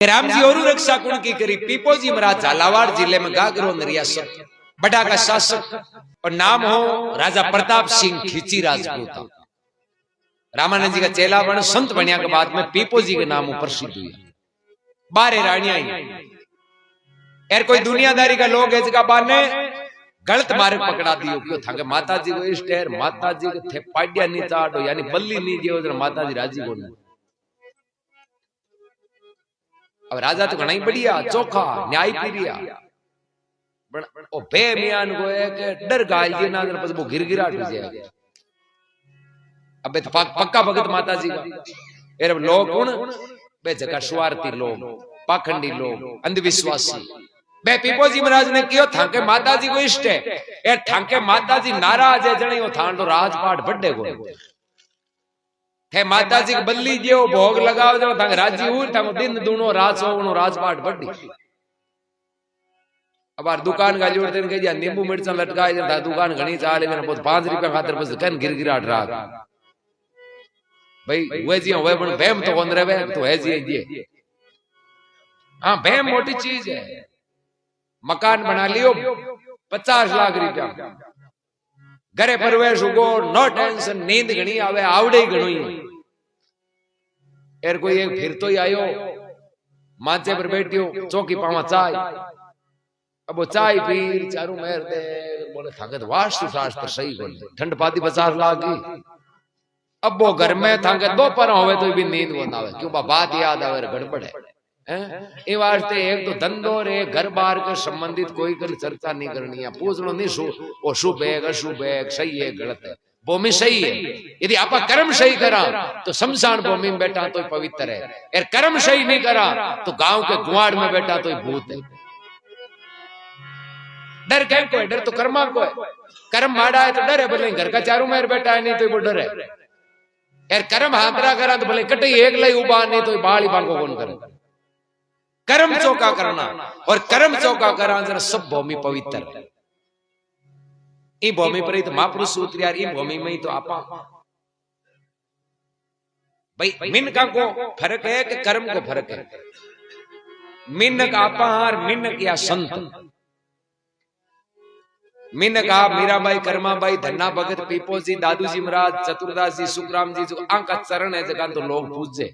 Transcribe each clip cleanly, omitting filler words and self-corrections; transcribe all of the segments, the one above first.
राम जी और रक्षा कुण की करी। पीपोजी महाराज झालावाड़ जिले में गागरो रियासत, बड़ा का शासक और नाम हो राजा प्रताप सिंह खींची राजपूत। रामानंद जी का चेला बन संत बनया के बाद में पीपोजी के नाम प्रसिद्ध हुआ। 12 रानियां यार कोई दुनियादारी का लोग है जगह बाने गलत मार्ग पकड़ा दियो क्यों थाके माता जी को इष्ट है, माता जी के थे पाड्या नहीं चाटो यानी बल्ली नहीं जियो जरा माता जी राजी को नहीं। अब राजा तो घना ही बढ़िया चोखा न्याय पीरिया ओ बे मियान को है कि डर गाल जी ना बस वो गिरगिराट हो जाएगा। अबे तो पक्का भगत माता जी का यार लोग कौन बे जगह स्वार्थी लोग, पाखंडी लोग, अंधविश्वासी। बे पीपोजी महाराज ने कियो थाके माता जी को इष्ट है यार थाके माता जी नाराज है जणी वो थांडो राजपाट बड्डे को थे माता जी बल्ली जो भोग लगाओ जो थाके राजी हुई थाको दिन दूनो रात सोवनो राजपाट बड्डी। अब दुकान का जोड़ते ने कह नींबू मिर्चा लटकाए जता दुकान घणी चाले ने 5 रुपया खातर बस कन गिरगिराट राग भाई वे जी वे पण बेम तो कोन रहे तो है जी ये हां बेम मोटी चीज है। मकान बना लियो 50 लाख रुपया घरे परवेश उगो नो टेंशन नींद घणी आवे आवड़े घणो यार कोई एक फिर तो ही आयो माचे पर बैठियो चौकी पावा चाय अब वो चाय पी चारू मेर दे बोले थाके तो वास्तु शास्त्र सही बोले ठंड पाती 50 लाख की। अब वो घर में थाके दोपहर होवे तो भी नींद वो ना आवे क्यों बात याद आवे गड़बड़ है ए वास्ते एक तो धंधो रे घर बार के संबंधित कोई कल चर्चा नहीं करनी है पूछनो नहीं वो शुभ है अशुभ है सही है गलत है। भूमि सही है यदि आप कर्म सही करा तो शमशान भूमि में बैठा तो पवित्र है और कर्म सही नहीं करा तो गांव के गुआड़ में बैठा तो भूत है। डर क्या को है? डर तो कर्मा को है। कर्म माड़ा है तो डर है भले घर का चारों मेर बैठा है नहीं तो वो डर है यार कर्म हाथरा करा तो भले कटे एक लाई उबा नहीं तो बाल बांगो कौन करे। कर्म चौका करना और कर्म चौका करा जरा सब भूमि पवित्र है। ई भूमि पर ही तो महापुरुष उतरियार ई भूमि में ही तो आपा भाई मिनका को फर्क है कि कर्म को फर्क है। मिनक आपा और मिनक या संत मिनक आप मीराबाई कर्माबाई धन्ना भगत पीपोजी दादूजी महाराज चतुरदास जी सुखराम जी जो आंका चरण है जगह तो लोग पूजे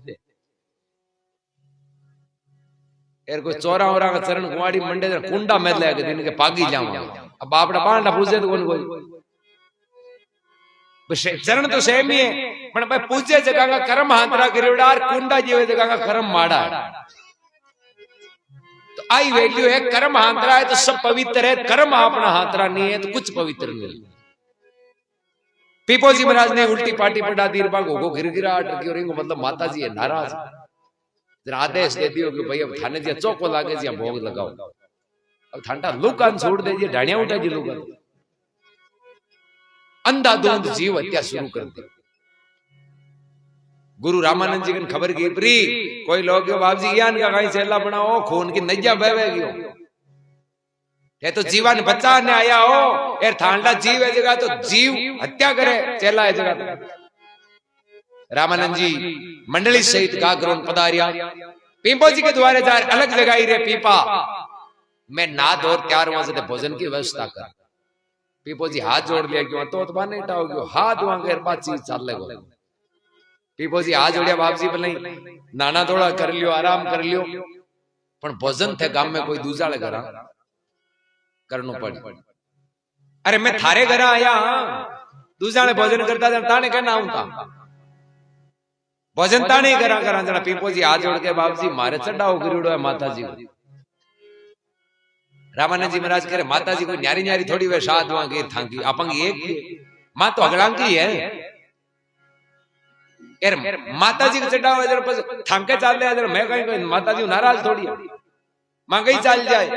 यार कोई चौरा ओरा का चरण कुआड़ी मंडे कुंडा में ले के दिन के पागी जाऊंगा अब बापड़ा बांडा पूजे तो कौन कोई चरण तो सेम ही है पर भाई पूजे जगह का कर्म हाथरा करेड़ा और कुंडा जीवे जगह का कर्म माड़ा है तो आई वैल्यू है कर्म हाथरा है तो सब पवित्र है कर्म अपना हाथरा नहीं है तो कुछ पवित्र नहीं। पीपोजी महाराज ने उल्टी पार्टी पड़ा दी को गिरगिराट की रिंग मतलब माता जी है नाराज आदेश दे दियो कि भाई अब थाने जी चौको लागे जी भोग लगाओ अब ठंडा लुकान छोड़ दे जी ढाणिया उठा जी लुकान अंधाधुंध जीव हत्या शुरू कर दी। गुरु रामानंद जी ने खबर की प्री कोई लोग बाप जी ज्ञान का कहीं चेला बनाओ खून की नैया बहेगी ये तो जीवन बच्चा ने आया हो यार थांडा जीव है जगह तो जीव हत्या करे चेला है जगह। रामानंद जी मंडली सहित गागरों पधारिया पीपोजी के द्वारे जा अलग जगह ही रे पीपा मैं नाद और तैयार वहां से भोजन की व्यवस्था कर। पीपोजी हाथ जोड़ लिया क्यों तो बाने टाओ हाथ वहां बातचीत चल लेगो। पीपोजी हाथ जोड़िया बाप जी भले नाना थोड़ा कर लियो आराम कर लियो पर भोजन थे गांव में कोई दूसरे घर करनो पड़ी। अरे मैं थारे घर आया दूसरे भोजन करता ताने कहना आऊंगा भोजन ताने करा करा जरा पीपोजी हाथ जोड़ के बाप जी मारे चढ़ाओ गिरिड़ो है माता जी को। रामानंद जी महाराज कह रहे माता जी को न्यारी न्यारी थोड़ी वे साथ वहां गिर थांकी अपंग एक मां तो अगड़ांकी है यार माता जी को चढ़ाओ जरा बस थांके चाल ले जरा मैं कहीं माता जी नाराज थोड़ी मां गई चाल जाए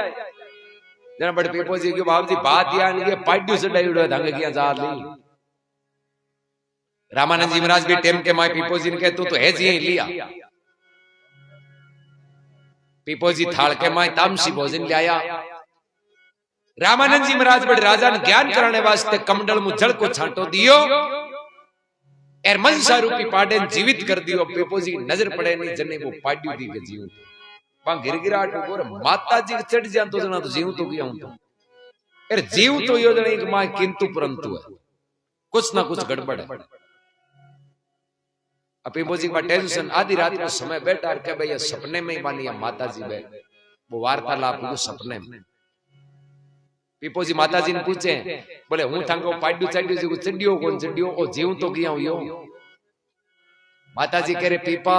जरा बड़े पीपोजी के बाप जी बात यान के पाड्यू चढ़ाई उड़ो थांके किया चाल ली। रामानंद जी महाराज भी टेम के माय पीपोजी ने कहते तो है जी लिया पीपोजी थाल के माय तामसी भोजन लाया। रामानंद जी महाराज बड़े राजा ने ज्ञान कराने वास्ते कमंडल में जल को छांटो दियो एर मनसा रूपी पाडे जीवित कर दियो। पीपोजी की नजर पड़े नहीं जने वो पाड्यू दी के जीव वहां गिरगिराहट और माता जी चढ़ जा तो जना तो जीव तो किया हूं तो अरे जीव तो यो जना एक मां किंतु परंतु है, कुछ ना कुछ गड़बड़ है। पीपोजी का टेंशन आधी रात को समय बैठा के भैया सपने में ही मानी माता जी बैठ वो वार्तालाप को सपने में पीपोजी माता जी ने पूछे बोले हूं थांको पाड्यू चड्यू जी को चड्यो कौन चड्यो ओ जीव तो किया हूं यो। माता जी कह रहे पीपा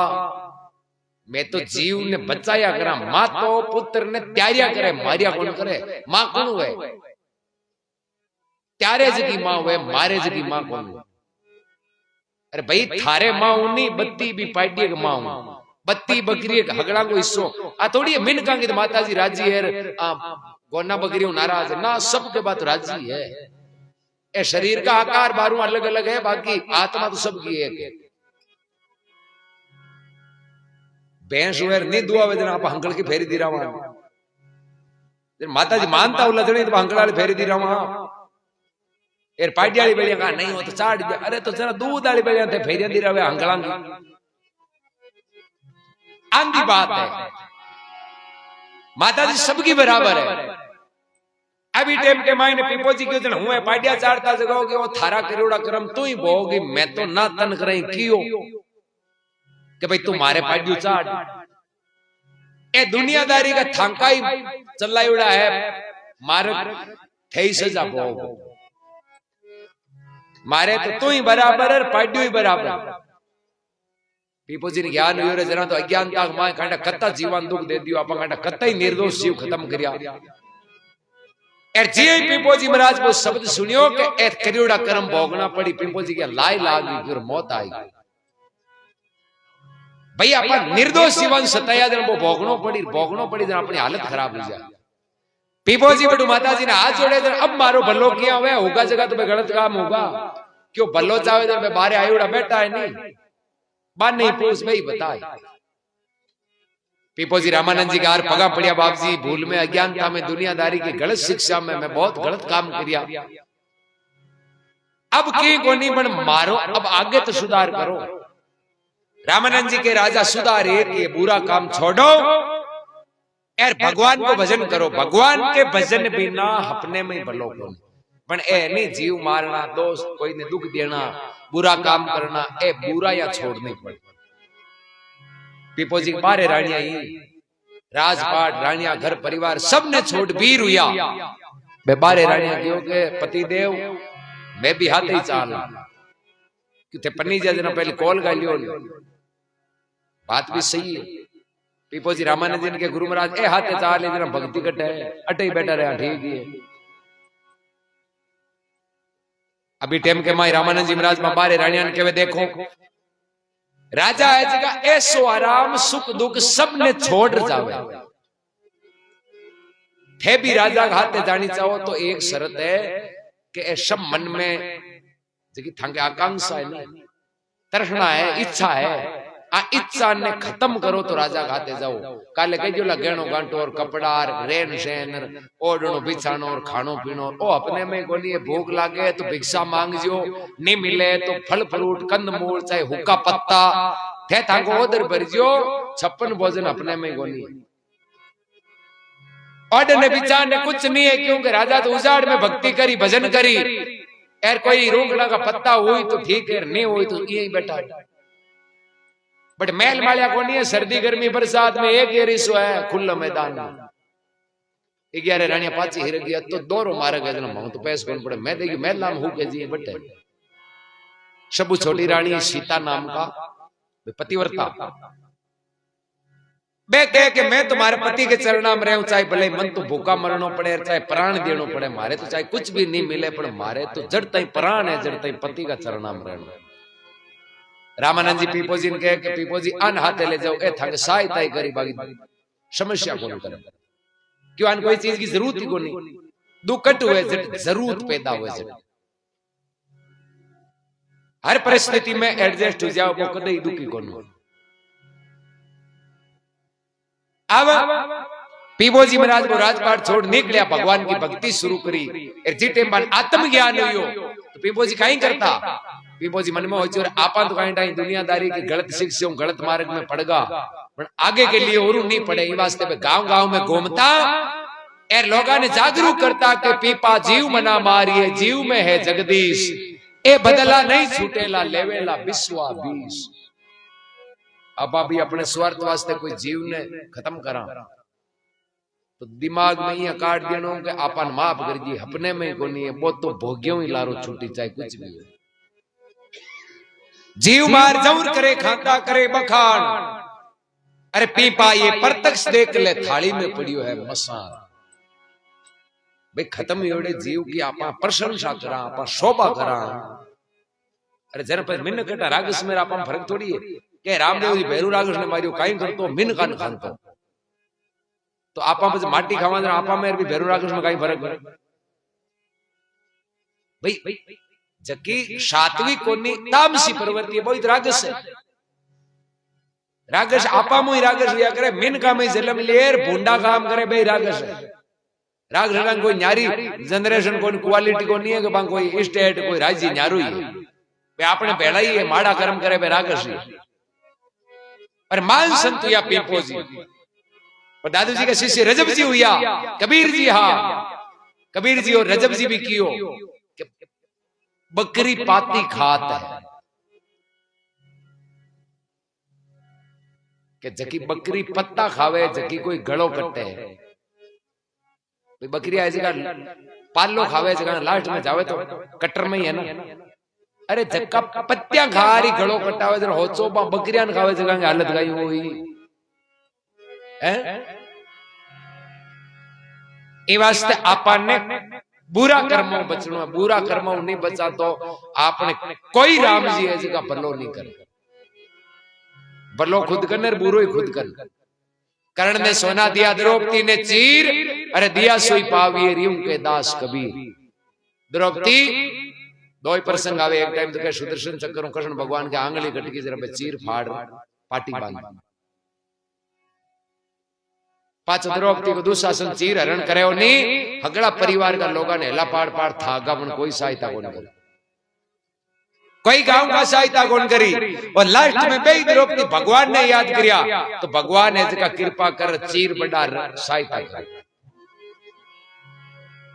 मैं तो जीव ने बचाया करा, मां तो पुत्र ने त्यारिया करे, मारिया कौन करे, मां कौन हुए त्यारे जगी मां हुए मारे जगी मां कौन हुए। अरे भाई थारे मां उन्नी बत्ती भी पाड्य के मां हूं, बत्ती बकरी हगड़ा को हिस्सो आ थोड़ी मिनका की माता जी राजी है, गोना बकरी नाराज है ना, सबके बात राजी है। ए शरीर का आकार बारू अलग अलग है, बाकी आत्मा तो सबकी एक है। भैंस वेर नहीं दुआ वेदना आप हंकल की फेरी दी रहा माता जी मानता हूं लजड़ी तो हंकल वाली फेरी दी रहा एर पार्टी वाली बेड़िया कहा नहीं हो तो चाट दिया, अरे तो जरा दूध वाली बेड़िया थे फेरिया दी रहा हंकला की आंधी बात है। माता जी सबकी बराबर है। अभी टाइम के मायने पीपोजी के जन हुए पाटिया चारता जगह कि वो थारा करोड़ा कर्म तू ही बोगी, मैं तो ना तन करे कियो कि भाई तुम्हारे पाटियो चाट ए दुनियादारी का थांका ही चलायुड़ा है, मारक थे सजा भोग मारे तो तू ही बराबर है पाटियो ही बराबर। पीपोजी ने ज्ञान हुई जना तो अज्ञानता मां कांडा कत्ता जीवन दुख दे दियो, आपा कांडा कत्ता ही निर्दोष जीव खत्म करिया। जी पीपोजी महाराज वो शब्द सुनियो कि ए करियोड़ा कर्म भोगना पड़ी, पीपोजी की लाई लागी फिर मौत आई। भाई आपा निर्दोष जीवन सताया जन वो भोगनो पड़ी जन अपनी हालत खराब हो जाए। पीपोजी बड़ू माता जी ने हाथ जोड़े जन अब मारो भलो किया हुआ होगा जगह तुम्हें गलत काम होगा, क्यों भलो चाहे जन मैं बारे आयुड़ा बैठा है नहीं बात नहीं पूछ भाई बताए। पीपोजी रामानंद जी का पगा पड़िया बाप जी भूल में अज्ञानता में दुनियादारी की गलत शिक्षा में मैं बहुत गलत काम किया, अब की को नहीं बन मारो, अब आगे तो सुधार करो। रामानंद जी के राजा सुधार एक ये बुरा काम छोड़ो यार भगवान को भजन करो, भगवान के भजन बिना अपने में भलो करो। पण ए नहीं जीव मारना, दोस्त कोई ने दुख देना, बुरा काम करना, ए बुरा या छोड़नी पड़े। पीपोजी बारे रानिया ही राजपाट रानिया घर परिवार सब ने छोड़ वीर हुआ मैं बारे रानिया क्यों के पति देव मैं भी हाथ ही चाल क्यों पन्नी जना पहले कॉल कर लियो, बात भी सही है। पीपोजी रामानंद जी के गुरु महाराज ए हाथ चाल जना भक्ति कटे अटे ही बैठा रहा ठीक है। अभी टाइम के माई रामानंद जी महाराज में बारे रानिया के देखो राजा है जगह ऐसो आराम सुख दुख सब ने छोड़ जावे थे भी राजा हाथे जानी चाहो तो एक शर्त है कि सब मन में जगी थांगे आकांक्षा है ना, तृष्णा है, इच्छा है, आ इच्छा ने खत्म करो तो राजा हाथे जाओ। काले कह जो लगेणो गांटो और कपड़ा रेन सेन ओढ़नो बिछानो और खानो पीनो ओ अपने में कोनी भूख लागे तो भिक्षा मांगजो, नहीं मिले तो फल फ्रूट कंद मूल चाहे हुक्का पत्ता थे थांगो उधर भरजो, 56 भोजन अपने में कोनी। ऑर्डर ने बिचार ने कुछ नहीं है क्योंकि राजा तो उजाड़ में भक्ति करी भजन करी, यार कोई रोकड़ा का पत्ता हुई तो ठीक है, नहीं हुई तो यही बैठा। बट महल मालिया को नहीं है, सर्दी गर्मी बरसात में एक एरिसो है खुला मैदान में 11 रानिया पाची हिर गया तो दोरो मारे गए जना तो पैस कौन पड़े मैं देखी महल नाम हो के जी बटे शबु छोटी रानी सीता नाम का पतिव्रता बे कह के मैं तुम्हारे पति के चरणा में रहूं, चाहे भले मन तो भूखा मरना पड़े चाहे प्राण देना पड़े, मारे तो चाहे कुछ भी नहीं मिले पर मारे तो जड़ता ही प्राण है, जड़ता ही पति का चरणा में रहना। रामानंद जी पीपोजी ने कहे कि पीपोजी अन हाथे ले जाओ ए थंग सहायता ही करी बागी समस्या को नहीं करे क्यों अन कोई चीज की जरूरत ही को नहीं, दुखट हुए जरूरत पैदा हुए हर परिस्थिति में एडजस्ट हो जाओ वो कदे दुखी को नहीं। अब पीपोजी महाराज को राजपाट छोड़ निकलिया, भगवान की भक्ति शुरू करी, जिटे मन आत्मज्ञान हुई तो पीपोजी कहीं करता। पीपोजी मन में हो और आपा तो कहीं दुनियादारी की गलत शिक्षा गलत मार्ग में पड़गा पर आगे के लिए और नहीं पड़े। ये वास्ते पे गांव गांव में घूमता एर लोगा ने जागरूक करता कि पीपा जीव मना मारिए, जीव में है जगदीश, ए बदला नहीं छूटेला लेवेला बिस्वा बीस। अब अभी अपने स्वार्थ वास्ते कोई जीव ने खत्म करा तो दिमाग में ये काट देनो कि आपन माफ कर दी, अपने में को नहीं है वो तो भोग्यों ही लारो छूटी चाहे कुछ भी हो। जीव मार जरूर करे खाता करे बखान, अरे पीपा ये प्रत्यक्ष देख ले थाली में पड़ियो है मसान। भाई खत्म ही होड़े जीव की आपा प्रशंसा करा, आपा शोभा करा। अरे जरा पर मिन कटा रागस में आपा फर्क थोड़ी है के रामदेव जी भैरू रागस ने मारियो काई करतो मिन कान खानतो, तो आपा में माटी खावा जरा आपा में भी भैरू रागस में काई फर्क है भाई। जबकि सात्विक कोनी तामसी प्रवृत्ति है बहुत रागस है। रागस आपा में रागस लिया करे, मिन का में जन्म लेर भूंडा काम करे भाई रागस है। रागस कोई न्यारी जनरेशन कोई क्वालिटी को नहीं है कि बांग कोई स्टेट कोई राज्य न्यारू ही है आपने पहला ही है माड़ा कर्म करे भाई रागस ही। और मान संत या पीपो जी और दादू जी का शिष्य रजब जी हुआ, कबीर जी, हाँ कबीर जी और रजब जी भी कियो बकरी पाती खात है कि जकी बकरी पत्ता खावे जकी कोई गड़ो कटे है। बकरी ऐसी का पालो खावे जगह लास्ट में जावे तो कटर में ही है ना। अरे जक्का पत्तियां खा रही गड़ो कटावे जरा होचो बकरियां खावे जगह हालत गई हुई है। ये वास्ते आपन ने बुरा कर्मों बचना, बुरा कर्मों नहीं बचा तो आपने कोई राम जी है जगह भलो नहीं करे। भलो खुद करने बुरो ही खुद कर। कर्ण ने सोना दिया द्रौपदी ने चीर, अरे दिया सोई पाविए रियू के दास कबीर। द्रौपदी दो ही प्रसंग आवे, एक टाइम तो कहे सुदर्शन चक्र कृष्ण भगवान के आंगली कट की जरा चीर फाड़ पाटी बांध पाच द्रौपदी को दुशासन चीर हरण करे नहीं। हगड़ा परिवार का लोगों ने हिला पाड़ पाड़ थागा मन कोई सहायता कौन करी, कोई गांव का सहायता कौन करी। और लास्ट में बे द्रौपदी भगवान ने याद किया तो भगवान ने इसका कृपा कर चीर बड़ा सहायता कर।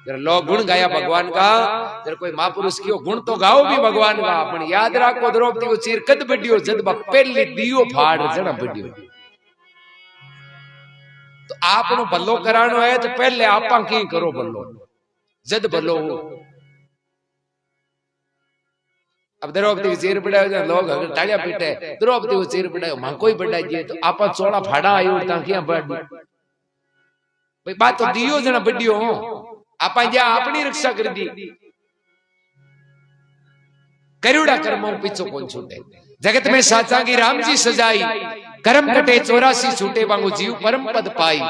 जरा लोग गुण गाया भगवान का, जरा कोई महापुरुष की गुण तो गाओ भी भगवान का। अपन याद रखो द्रौपदी को चीर कद बढ़ियो जद पहले दियो फाड़ जड़ा बढ़ियो। तो आपनो भलो करानो है तो पहले आपा की करो भलो जद भलो हो। अब द्रौपदी को चीर बढ़ाओ लोग तालियां पीटे, द्रौपदी को चीर बढ़ाओ मां कोई बढ़ाई दिए तो आपा चोड़ा फाड़ा आयो ताकि बढ़ भाई बात तो दियो जना बढ़ियो हो। आपा जा अपनी रक्षा कर दी, करुड़ा कर्मों पीछो कौन छूटे। जगत में साचा की राम जी सजाई, कर्म कटे 84 छूटे वांगू जीव परम पद पाई।